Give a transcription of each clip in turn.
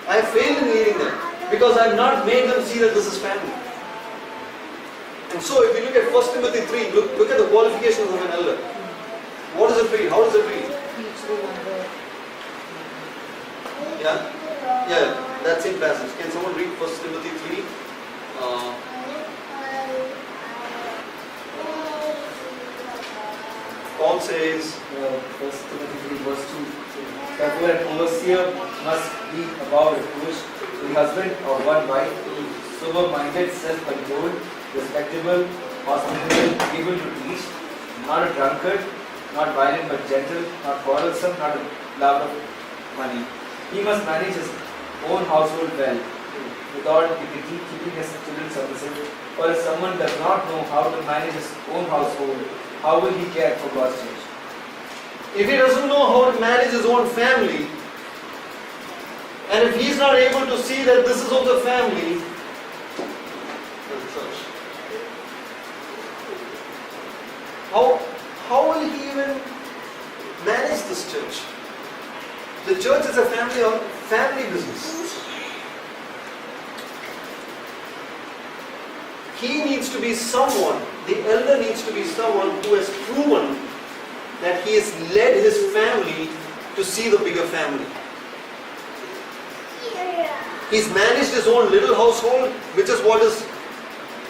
I have failed in leading them because I have not made them see that this is family. And so if you look at 1 Timothy 3, look at the qualifications of an elder. What does it read? How does it read? Yeah? Yeah, that same passage. Can someone read 1 Timothy 3? Paul says, 1 Timothy 3 verse 2. Therefore an overseer must be above reproach, a husband of one wife, sober-minded, self-controlled, respectable, hospitable, able to teach, not a drunkard, not violent but gentle, not quarrelsome, not a lover of money. He must manage his own household well, without dignity, keeping his children submissive. For if someone does not know how to manage his own household, how will he care for God's church? if he doesn't know how to manage his own family, and if he's not able to see that this is of the family, the church, how will he even manage this church? The church is a family business. He needs to be someone, the elder needs to be someone who has proven that he has led his family to see the bigger family. He's managed his own little household, which is what is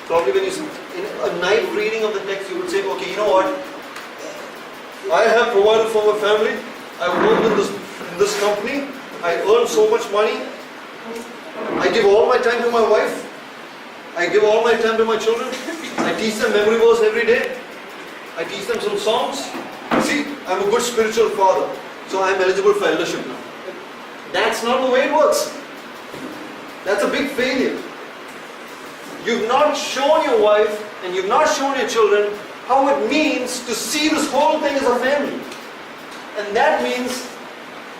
probably when you in a night reading of the text, you would say, okay, you know what? I have provided for my family. I worked in this company. I earn so much money. I give all my time to my wife. I give all my time to my children. I teach them memory verse every day. I teach them some songs. See, I'm a good spiritual father, so I'm eligible for eldership now. That's not the way it works. That's a big failure. You've not shown your wife and you've not shown your children how it means to see this whole thing as a family. And that means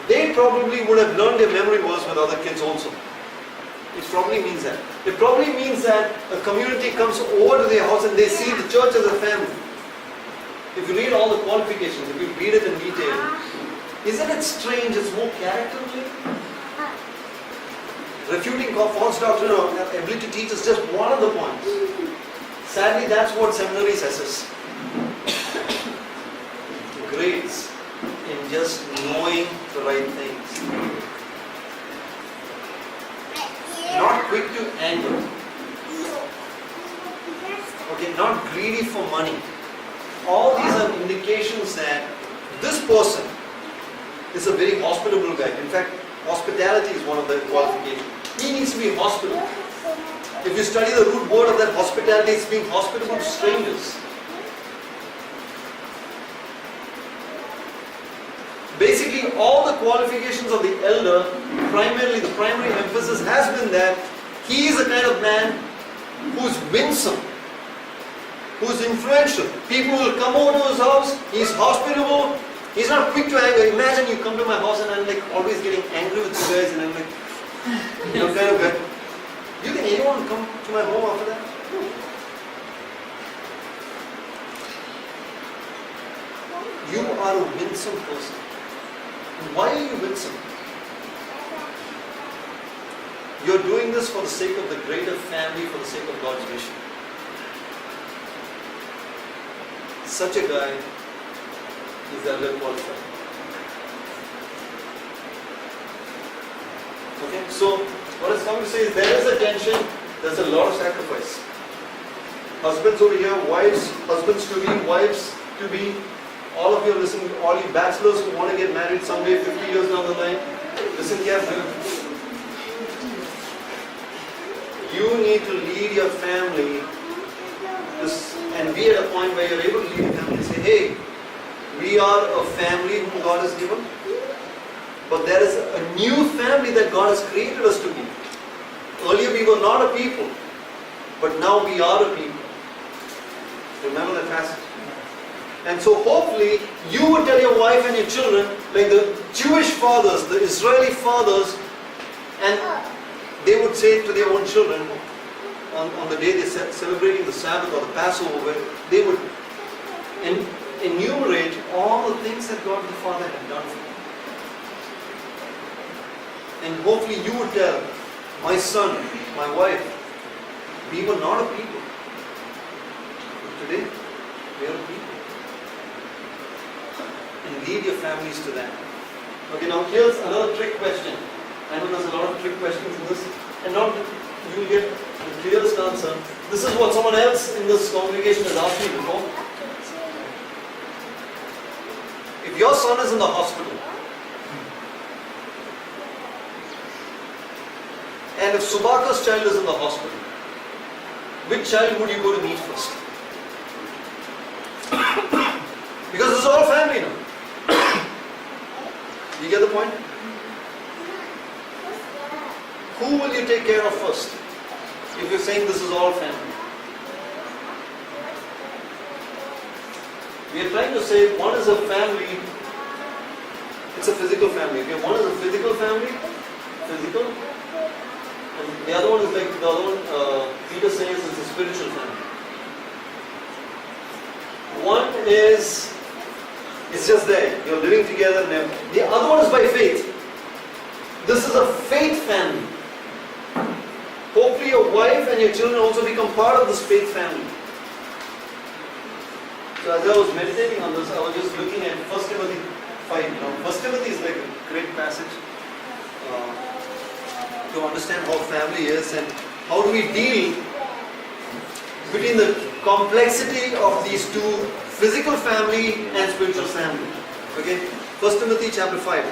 they probably would have learned their memory verse with other kids also. It probably means that. It probably means that a community comes over to their house and they see the church as a family. If you read all the qualifications, if you read it in detail, isn't it strange? It's more characterly. Refuting false doctrine or ability to teach is just one of the points. Sadly, that's what seminary assesses. Grades in just knowing the right things. Not quick to anger. Okay, not greedy for money. All these are indications that this person is a very hospitable guy. In fact, hospitality is one of the qualifications. He needs to be hospitable. If you study the root word of that hospitality, it's being hospitable to strangers. Basically, all the qualifications of the elder, primarily the primary emphasis has been that he is a kind of man who's winsome, who's influential. People will come over to his house, he's hospitable, he's not quick to anger. Imagine you come to my house and I'm like always getting angry with you guys and I'm like, you know, kind of guy. Do you think anyone will come to my home after that? No. You are a winsome person. Why are you winsome? You're doing this for the sake of the greater family, for the sake of God's mission. Such a guy is elder qualified. Okay, so what it's coming to say is there is a tension, there's a lot of sacrifice. Husbands over here, wives, husbands to be, wives to be, all of you listening, all you bachelors who want to get married someday 50 years down the line, listen carefully. You need to lead your family and be at a point where you're able to lead your family and say, hey, we are a family whom God has given, but there is a new family that God has created us to be. Earlier we were not a people, but now we are a people. Remember that passage? And so hopefully you would tell your wife and your children, like the Jewish fathers, the Israeli fathers, and they would say to their own children, on the day they're celebrating the Sabbath or the Passover, they would enumerate all the things that God the Father had done for them. And hopefully you would tell my son, my wife, we were not a people. But today, we are a people. And lead your families to that. Okay, now here's another trick question. I know there's a lot of trick questions in this, and not that you will get the clearest answer. This is what someone else in this congregation has asked me before. If your son is in the hospital, and if Subhaka's child is in the hospital, which child would you go to meet first? Because this is all family now. You get the point? Who will you take care of first? If you're saying this is all family. We are trying to say one is a family, it's a physical family. Okay? One is a physical family, physical. And the other one is like, the other one, Peter says it's a spiritual family. One is, it's just there, you're living together and everything. The other one is by faith. This is a faith family. Hopefully your wife and your children also become part of this faith family. So as I was meditating on this, I was just looking at 1 Timothy 5. Now 1 Timothy is like a great passage to understand how family is and how do we deal between the complexity of these two, physical family and spiritual family. Okay? 1 Timothy chapter 5.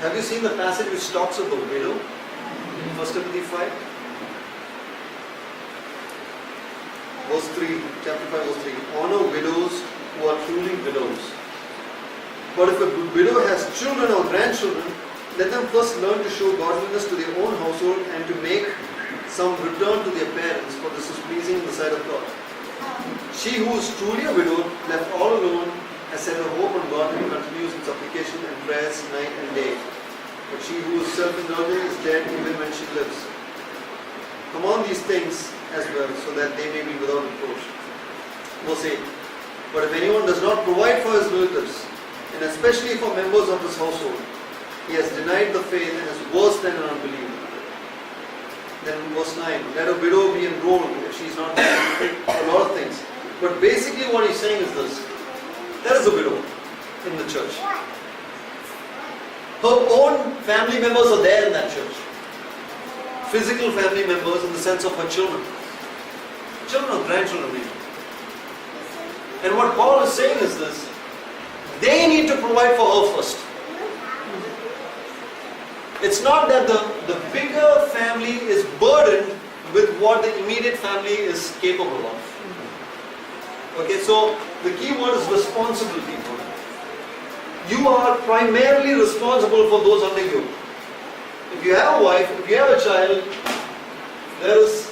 Have you seen the passage which talks of the widow in 1 Timothy 5? Verse 3, chapter 5, verse 3. Honor widows who are truly widows. But if a widow has children or grandchildren, let them first learn to show godliness to their own household and to make some return to their parents, for this is pleasing in the sight of God. She who is truly a widow, left all alone, has set her hope on God and continues in supplication and prayers night and day. But she who is self-indulgent is dead even when she lives. Command these things as well, so that they may be without reproach. Verse 8. But if anyone does not provide for his relatives, and especially for members of his household, he has denied the faith and is worse than an unbeliever. Then verse 9. Let a widow be enrolled if she is not a lot of things. But basically what he's saying is this. There is a widow in the church. Her own family members are there in that church. Physical family members in the sense of her children. Children or grandchildren maybe. And what Paul is saying is this. They need to provide for her first. It's not that the bigger family is burdened with what the immediate family is capable of. Okay, so the key word is responsibility. You are primarily responsible for those under you. If you have a wife, if you have a child, there is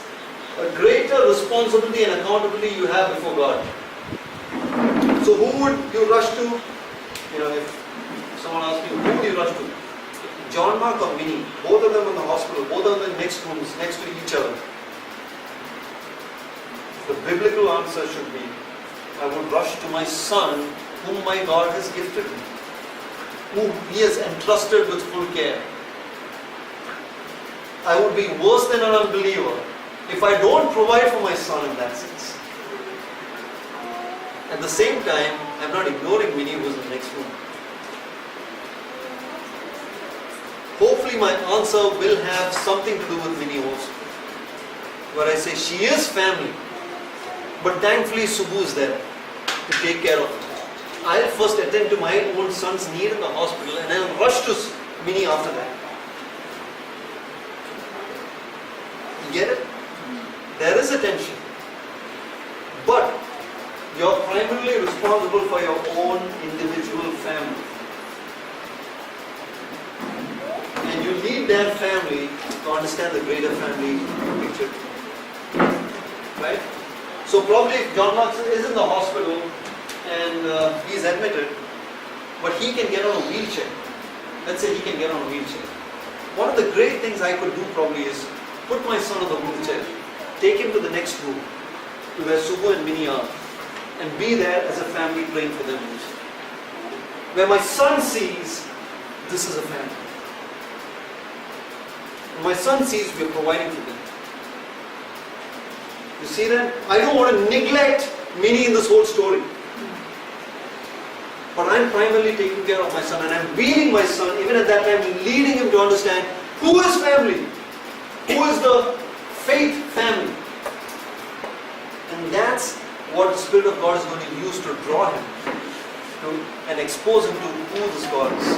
a greater responsibility and accountability you have before God. So who would you rush to? You know, if someone asks you, who would you rush to? John Mark or Minnie? Both of them in the hospital, both of them in next rooms, next to each other. The biblical answer should be, I would rush to my son, whom my God has gifted me, whom He has entrusted with full care. I would be worse than an unbeliever if I don't provide for my son in that sense. At the same time, I'm not ignoring Minnie who's in the next room. Hopefully my answer will have something to do with Minnie also. Where I say she is family, but thankfully Subbu is there to take care of her. I'll first attend to my own son's need in the hospital and I'll rush to Minnie after that. You get it? There is a tension. But you're primarily responsible for your own individual family. And you need that family to understand the greater family picture. Right? So probably if John Mark is in the hospital and he's admitted, but he can get on a wheelchair. Let's say he can get on a wheelchair. one of the great things I could do probably is put my son on the wheelchair, take him to the next room, to where Subbu and Minnie are, and be there as a family praying for them. Where my son sees, this is a family. When my son sees, we are providing for them. You see that? I don't want to neglect Minnie in this whole story. But I'm primarily taking care of my son, and I'm leading my son, even at that time, leading him to understand who is family, who is the faith family. And that's what the Spirit of God is going to use to draw him to, and expose him to who this God is.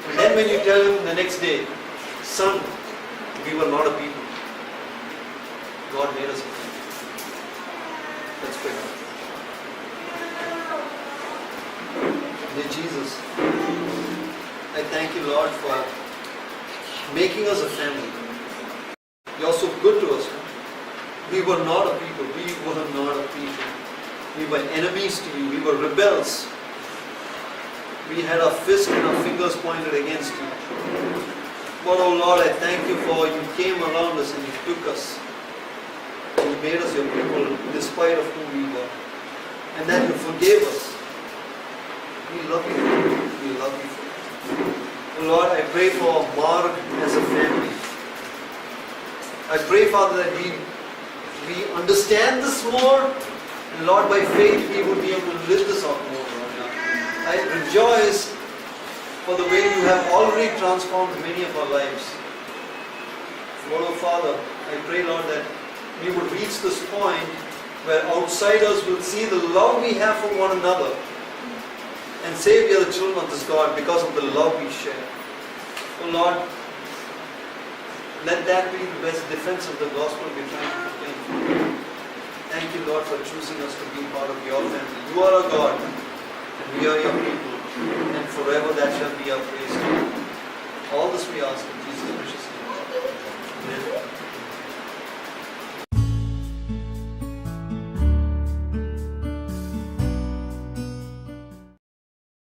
And then when you tell him the next day, son, we were not a people. God made us a people. Let's pray. Dear Jesus, I thank you, Lord, for making us a family. You're so good to us. We were not a people. We were not a people. We were enemies to you. We were rebels. We had our fists and our fingers pointed against you. But oh Lord, I thank you for you came around us and you took us. And you made us your people despite of who we were. And that you forgave us. We love you. We love you for it. Oh Lord, I pray for Mark as a family. I pray, Father, that we understand this more. And Lord, by faith, we would be able to live this out more, Lord. I rejoice for the way you have already transformed many of our lives. Lord, oh Father, I pray, Lord, that we would reach this point where outsiders will see the love we have for one another and say we are the children of this God because of the love we share. Oh Lord, let that be the best defense of the gospel we're trying to proclaim. Thank you, Lord, for choosing us to be part of your family. You are our God, and we are your people, and forever that shall be our praise to you. All this we ask in Jesus' precious name. Amen.